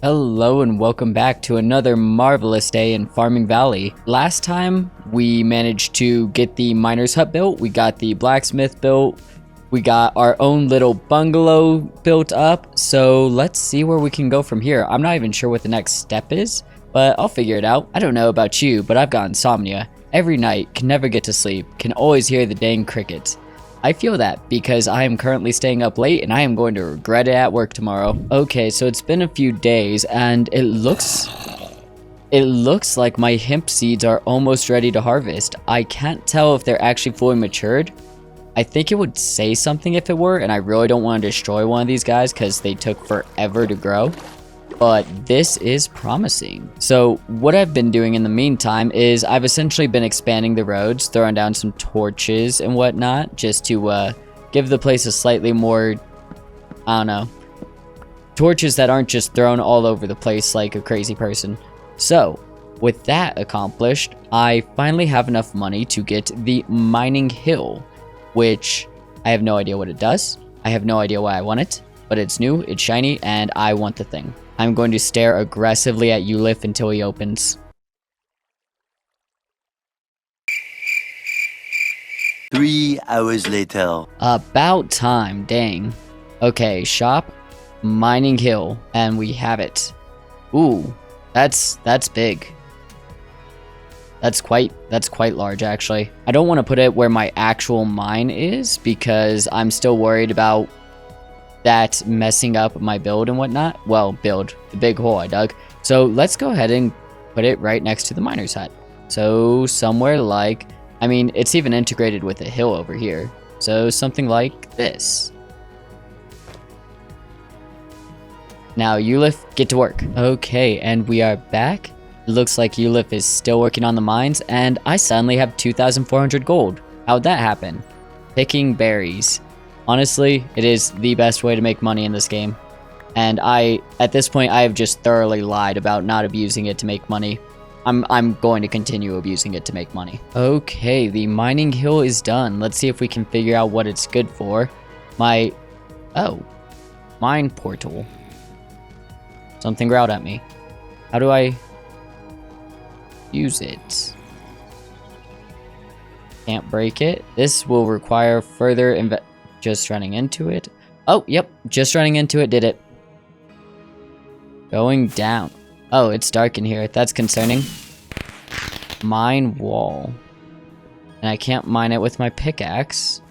Hello and welcome back to another marvelous day in Farming Valley. Last time we managed to get the miner's hut built, we got the blacksmith built, we got our own little bungalow built up, so let's see where we can go from here. I'm not even sure what the next step is, but I'll figure it out. I don't know about you, but I've got insomnia. Every night, can never get to sleep, can always hear the dang crickets. I feel that because I am currently staying up late and I am going to regret it at work tomorrow. Okay, so it's been a few days and it looks like my hemp seeds are almost ready to harvest. I can't tell if they're actually fully matured. I think it would say something if it were, and I really don't want to destroy one of these guys because they took forever to grow. But this is promising. So what I've been doing in the meantime is I've essentially been expanding the roads, throwing down some torches and whatnot, just to give the place a slightly more, I don't know, torches that aren't just thrown all over the place like a crazy person. So with that accomplished, I finally have enough money to get the mining hill, which I have no idea what it does. I have no idea why I want it, but it's new, it's shiny, and I want the thing. I'm going to stare aggressively at Ulif until he opens. 3 hours later. About time, dang. Okay, shop, mining hill, and we have it. Ooh, that's big. That's quite large, actually. I don't want to put it where my actual mine is because I'm still worried about that messing up my build and whatnot. Well, build, the big hole I dug. So let's go ahead and put it right next to the miner's hut. So somewhere like, I mean, it's even integrated with a hill over here. So something like this. Now, Ulif, get to work. Okay, and we are back. It looks like Ulif is still working on the mines, and I suddenly have 2,400 gold. How'd that happen? Picking berries. Honestly, it is the best way to make money in this game. And at this point, I have just thoroughly lied about not abusing it to make money. I'm going to continue abusing it to make money. Okay, the mining hill is done. Let's see if we can figure out what it's good for. Mine portal. Something growled at me. How do I use it? Can't break it. This will require further just running into it. Oh, yep. Just running into it did it. Going down. Oh, it's dark in here. That's concerning. Mine wall. And I can't mine it with my pickaxe.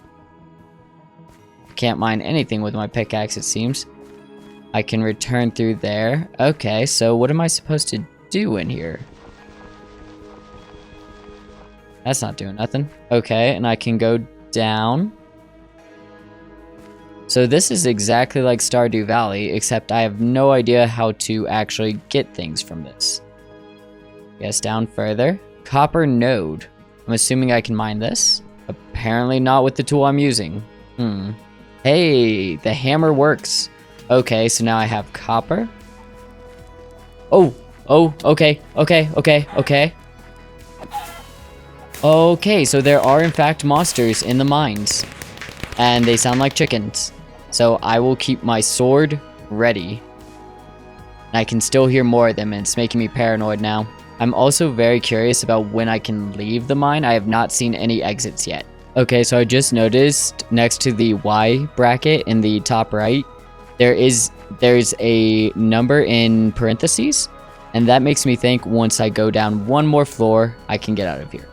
Can't mine anything with my pickaxe, it seems. I can return through there. Okay, so what am I supposed to do in here? That's not doing nothing. Okay, and I can go down. So this is exactly like Stardew Valley, except I have no idea how to actually get things from this. Yes, down further. Copper node. I'm assuming I can mine this. Apparently not with the tool I'm using. Hey, the hammer works. Okay, so now I have copper. Oh, okay. Okay, so there are in fact monsters in the mines. And they sound like chickens. So I will keep my sword ready. And I can still hear more of them, and it's making me paranoid now. I'm also very curious about when I can leave the mine. I have not seen any exits yet. Okay, so I just noticed next to the Y bracket in the top right, there's a number in parentheses. And that makes me think once I go down one more floor, I can get out of here.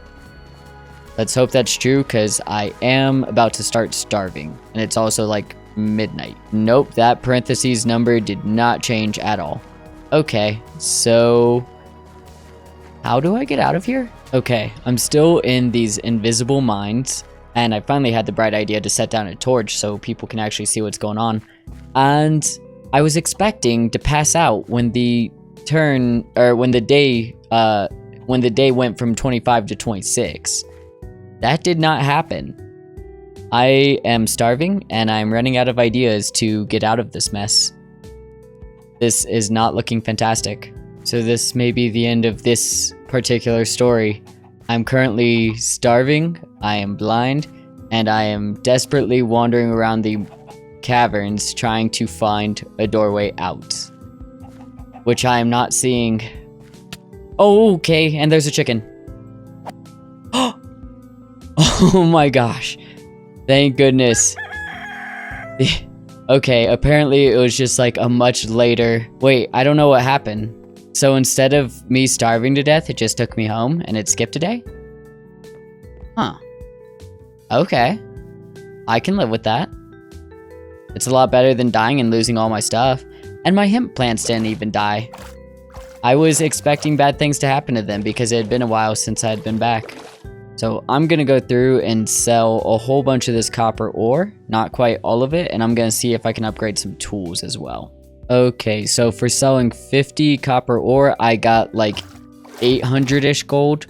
Let's hope that's true, because I am about to start starving. And it's also like midnight. Nope, that parentheses number did not change at all. Okay, so how do I get out of here? Okay, I'm still in these invisible mines. And I finally had the bright idea to set down a torch so people can actually see what's going on. And I was expecting to pass out when the day went from 25 to 26. That did not happen. I am starving, and I'm running out of ideas to get out of this mess. This is not looking fantastic. So this may be the end of this particular story. I'm currently starving, I am blind, and I am desperately wandering around the caverns trying to find a doorway out. which I am not seeing. Oh, okay, and there's a chicken. Oh my gosh. Thank goodness. Okay, apparently it was just like a much later... Wait, I don't know what happened. So instead of me starving to death, it just took me home and it skipped a day? Huh. Okay. I can live with that. It's a lot better than dying and losing all my stuff. And my hemp plants didn't even die. I was expecting bad things to happen to them because it had been a while since I had been back. So I'm going to go through and sell a whole bunch of this copper ore. Not quite all of it. And I'm going to see if I can upgrade some tools as well. Okay, so for selling 50 copper ore, I got like 800-ish gold.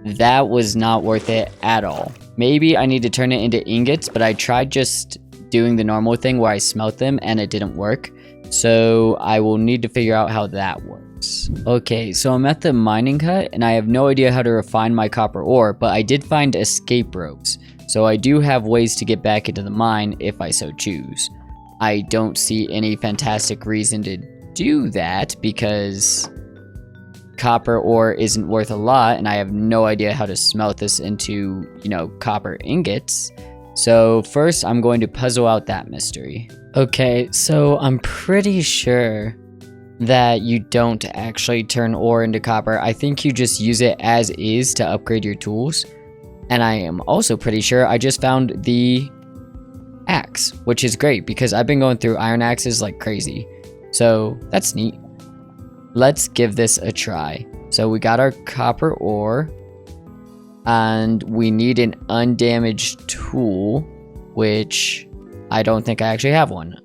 That was not worth it at all. Maybe I need to turn it into ingots, but I tried just doing the normal thing where I smelt them and it didn't work. So I will need to figure out how that works. Okay, so I'm at the mining hut and I have no idea how to refine my copper ore, but I did find escape ropes. So I do have ways to get back into the mine if I so choose. I don't see any fantastic reason to do that because copper ore isn't worth a lot and I have no idea how to smelt this into, you know, copper ingots. So first I'm going to puzzle out that mystery. Okay, so I'm pretty sure that you don't actually turn ore into copper. I think you just use it as is to upgrade your tools. And I am also pretty sure I just found the axe, which is great because I've been going through iron axes like crazy. So that's neat. Let's give this a try. So we got our copper ore and we need an undamaged tool, which I don't think I actually have one.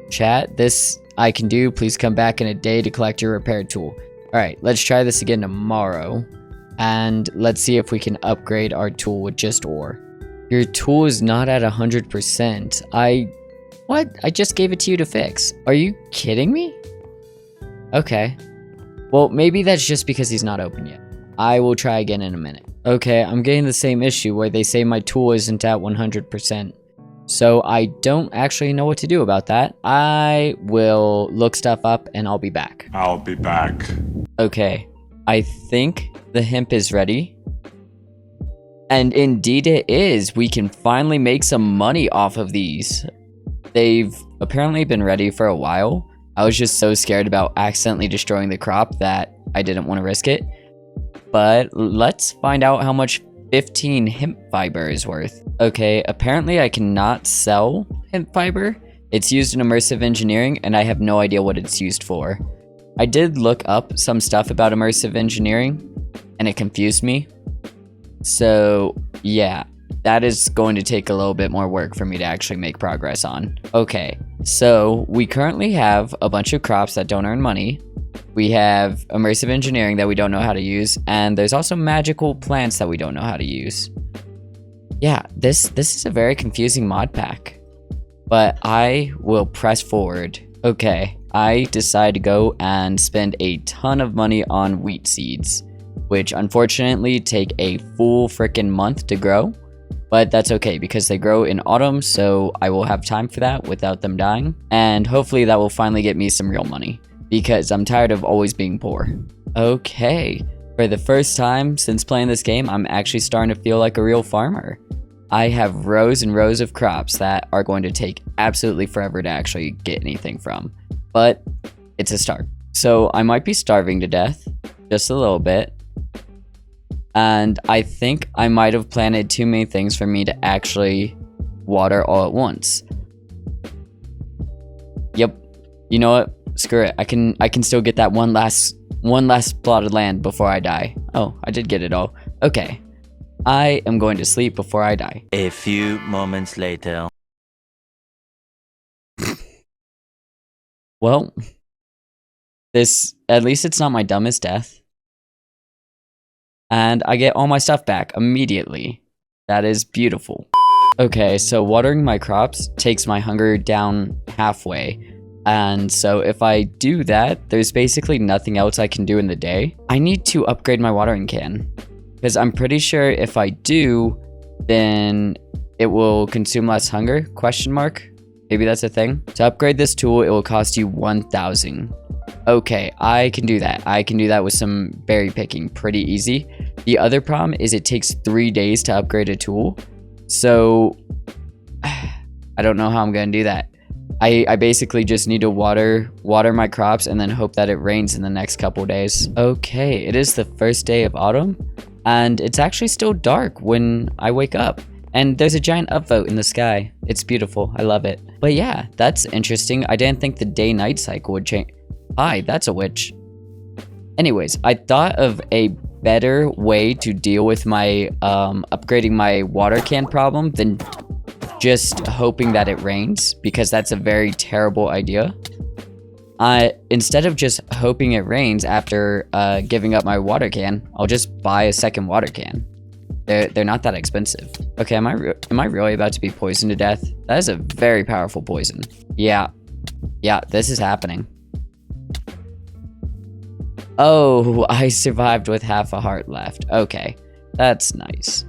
Chat, this I can do. Please come back in a day to collect your repaired tool. All right, let's try this again tomorrow. And let's see if we can upgrade our tool with just ore. Your tool is not at 100%. What? I just gave it to you to fix. Are you kidding me? Okay. Well, maybe that's just because he's not open yet. I will try again in a minute. Okay, I'm getting the same issue where they say my tool isn't at 100%. So I don't actually know what to do about that. I will look stuff up and I'll be back. I'll be back. Okay, I think the hemp is ready. And indeed it is. We can finally make some money off of these. They've apparently been ready for a while. I was just so scared about accidentally destroying the crop that I didn't want to risk it. But let's find out how much 15 hemp fiber is worth. Okay, apparently I cannot sell hemp fiber. It's used in immersive engineering and I have no idea what it's used for. I did look up some stuff about immersive engineering and it confused me. So yeah, that is going to take a little bit more work for me to actually make progress on. Okay, so we currently have a bunch of crops that don't earn money. We have immersive engineering that we don't know how to use, and there's also magical plants that we don't know how to use. Yeah, this is a very confusing mod pack, but I will press forward. Okay, I decide to go and spend a ton of money on wheat seeds, which unfortunately take a full freaking month to grow, but that's okay because they grow in autumn, so I will have time for that without them dying, and hopefully that will finally get me some real money. Because I'm tired of always being poor. Okay, for the first time since playing this game, I'm actually starting to feel like a real farmer. I have rows and rows of crops that are going to take absolutely forever to actually get anything from. But it's a start. So I might be starving to death, just a little bit. And I think I might have planted too many things for me to actually water all at once. Yep, you know what? Screw it. I can still get that one last plot of land before I die. Oh, I did get it all. Okay. I am going to sleep before I die. A few moments later. Well, at least it's not my dumbest death. And I get all my stuff back immediately. That is beautiful. Okay, so watering my crops takes my hunger down halfway. And so if I do that, there's basically nothing else I can do in the day. I need to upgrade my watering can. Because I'm pretty sure if I do, then it will consume less hunger, question mark. Maybe that's a thing. To upgrade this tool, it will cost you 1,000. Okay, I can do that. I can do that with some berry picking pretty easy. The other problem is it takes 3 days to upgrade a tool. So I don't know how I'm going to do that. I basically just need to water my crops and then hope that it rains in the next couple days. Okay, it is the first day of autumn and it's actually still dark when I wake up. And there's a giant upvote in the sky. It's beautiful. I love it. But yeah, that's interesting. I didn't think the day-night cycle would change. Hi, that's a witch. Anyways, I thought of a better way to deal with my upgrading my water can problem than just hoping that it rains, because that's a very terrible idea. Instead of just hoping it rains after giving up my water can, I'll just buy a second water can. They're not that expensive. Okay, am I really about to be poisoned to death? That is a very powerful poison. Yeah, this is happening. Oh, I survived with half a heart left. Okay, that's nice.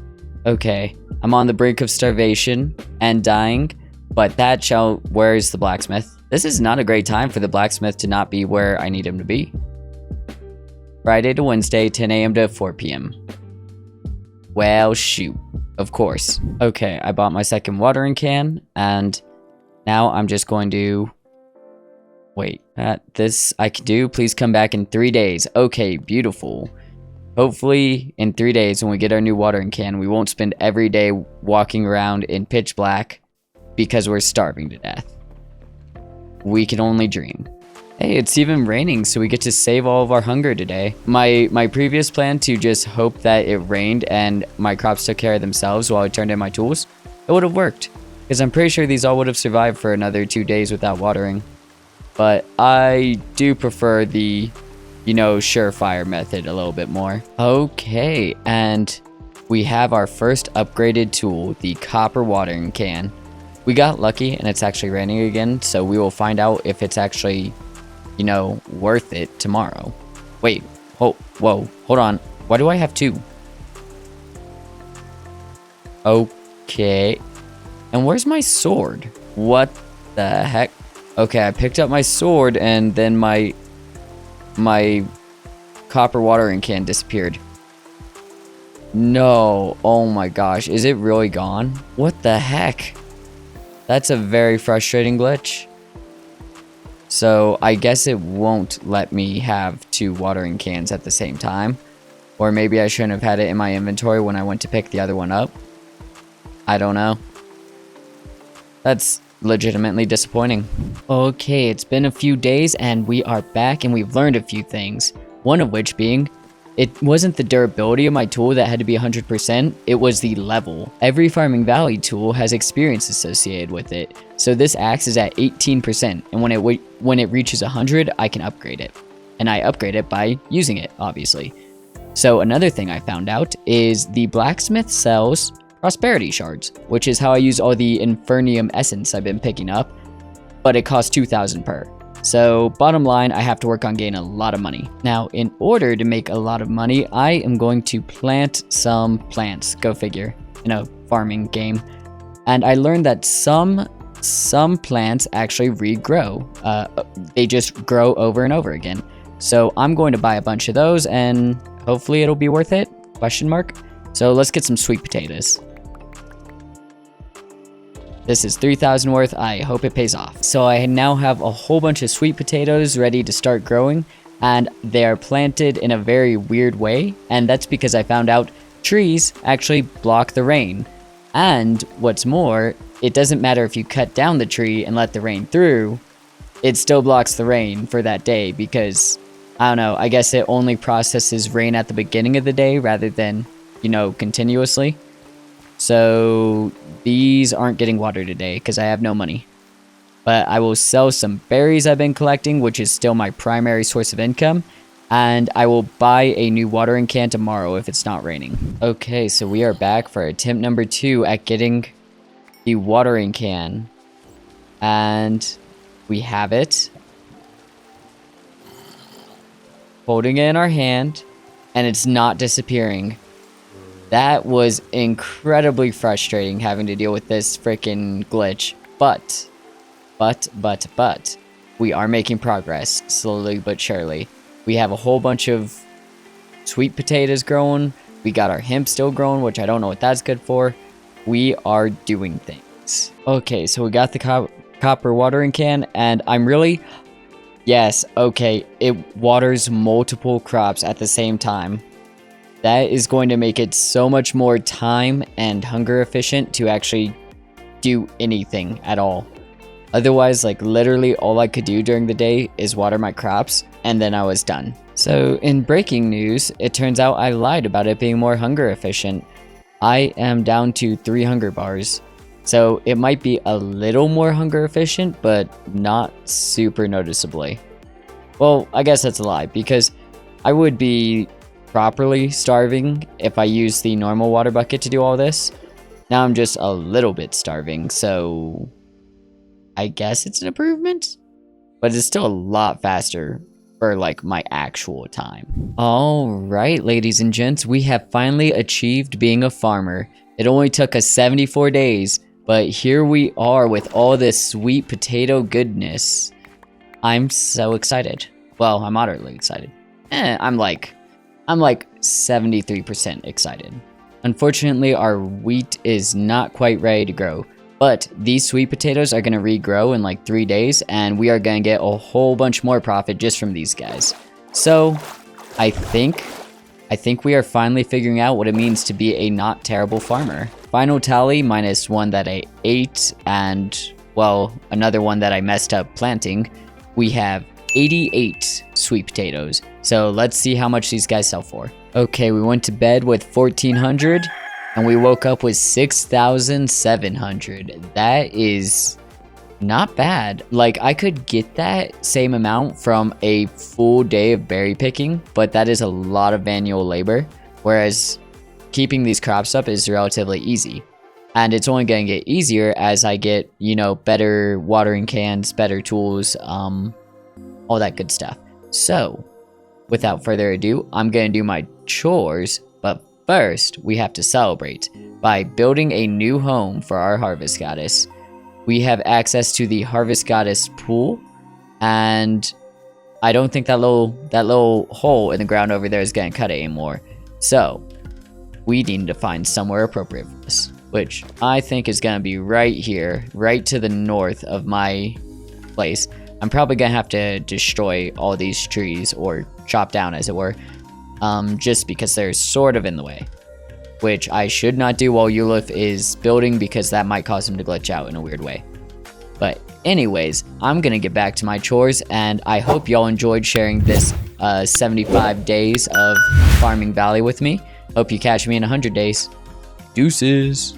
Okay, I'm on the brink of starvation and dying, but where's the blacksmith? This is not a great time for the blacksmith to not be where I need him to be. Friday to Wednesday, 10 a.m. to 4 p.m. Well, shoot. Of course. Okay, I bought my second watering can, and now I'm just going to... Wait, this I can do. Please come back in 3 days. Okay, beautiful. Hopefully, in 3 days, when we get our new watering can, we won't spend every day walking around in pitch black because we're starving to death. We can only dream. Hey, it's even raining, so we get to save all of our hunger today. My previous plan to just hope that it rained and my crops took care of themselves while I turned in my tools, it would have worked. Because I'm pretty sure these all would have survived for another 2 days without watering. But I do prefer the, surefire method a little bit more. Okay, and we have our first upgraded tool, the copper watering can. We got lucky and it's actually raining again, so we will find out if it's actually, worth it tomorrow. Wait, whoa, hold on. Why do I have 2? Okay. And where's my sword? What the heck? Okay, I picked up my sword and then my copper watering can disappeared. No, oh my gosh, is it really gone? What the heck? That's a very frustrating glitch. So I guess it won't let me have 2 watering cans at the same time. Or maybe I shouldn't have had it in my inventory when I went to pick the other one up. I don't know. That's legitimately disappointing. Okay, it's been a few days and we are back and we've learned a few things. One of which being, it wasn't the durability of my tool that had to be 100%, it was the level. Every Farming Valley tool has experience associated with it, so this axe is at 18%, and when it reaches 100, I can upgrade it. And I upgrade it by using it, obviously. So another thing I found out is the blacksmith sells prosperity shards, which is how I use all the Infernium essence I've been picking up, but it costs 2,000 per. So bottom line, I have to work on gaining a lot of money. Now, in order to make a lot of money, I am going to plant some plants, go figure, in a farming game. And I learned that some plants actually regrow. They just grow over and over again. So I'm going to buy a bunch of those and hopefully it'll be worth it, ? So let's get some sweet potatoes. This is 3,000 worth. I hope it pays off. So I now have a whole bunch of sweet potatoes ready to start growing, and they are planted in a very weird way, and that's because I found out trees actually block the rain. And what's more, it doesn't matter if you cut down the tree and let the rain through, it still blocks the rain for that day because, I don't know, I guess it only processes rain at the beginning of the day rather than, continuously. So these aren't getting water today because I have no money. But I will sell some berries I've been collecting, which is still my primary source of income. And I will buy a new watering can tomorrow if it's not raining. Okay, so we are back for attempt number 2 at getting the watering can. And we have it. Holding it in our hand. And it's not disappearing. That was incredibly frustrating having to deal with this freaking glitch. But But, we are making progress, slowly but surely. We have a whole bunch of sweet potatoes growing. We got our hemp still growing, which I don't know what that's good for. We are doing things. Okay, so we got the copper watering can, and I'm really... Yes, okay, it waters multiple crops at the same time. That is going to make it so much more time and hunger efficient to actually do anything at all. Otherwise, like, literally all I could do during the day is water my crops, and then I was done. So, in breaking news, it turns out I lied about it being more hunger efficient. I am down to 3 hunger bars. So, it might be a little more hunger efficient, but not super noticeably. Well, I guess that's a lie, because I would be properly starving if I used the normal water bucket to do all this. Now I'm just a little bit starving, so I guess it's an improvement, but it's still a lot faster for like my actual time. All right, ladies and gents, we have finally achieved being a farmer. It only took us 74 days, but here we are with all this sweet potato goodness. I'm so excited. Well, I'm moderately excited. I'm like 73% excited. Unfortunately, our wheat is not quite ready to grow, but these sweet potatoes are going to regrow in like 3 days, and we are going to get a whole bunch more profit just from these guys. So, I think we are finally figuring out what it means to be a not terrible farmer. Final tally minus one that I ate and, well, another one that I messed up planting. We have 88 sweet potatoes. So let's see how much these guys sell for. Okay, we went to bed with 1,400 and we woke up with 6,700. That is not bad. Like, I could get that same amount from a full day of berry picking, but that is a lot of manual labor, whereas keeping these crops up is relatively easy. And it's only going to get easier as I get, you know, better watering cans, better tools, all that good stuff. So, without further ado, I'm going to do my chores, but first, we have to celebrate by building a new home for our Harvest Goddess. We have access to the Harvest Goddess pool, and I don't think that little hole in the ground over there is going to cut it anymore. So, we need to find somewhere appropriate for this, which I think is going to be right here, right to the north of my place. I'm probably going to have to destroy all these trees, or chop down as it were, just because they're sort of in the way. Which I should not do while Ulif is building, because that might cause him to glitch out in a weird way. But anyways, I'm going to get back to my chores, and I hope y'all enjoyed sharing this 75 days of Farming Valley with me. Hope you catch me in 100 days. Deuces!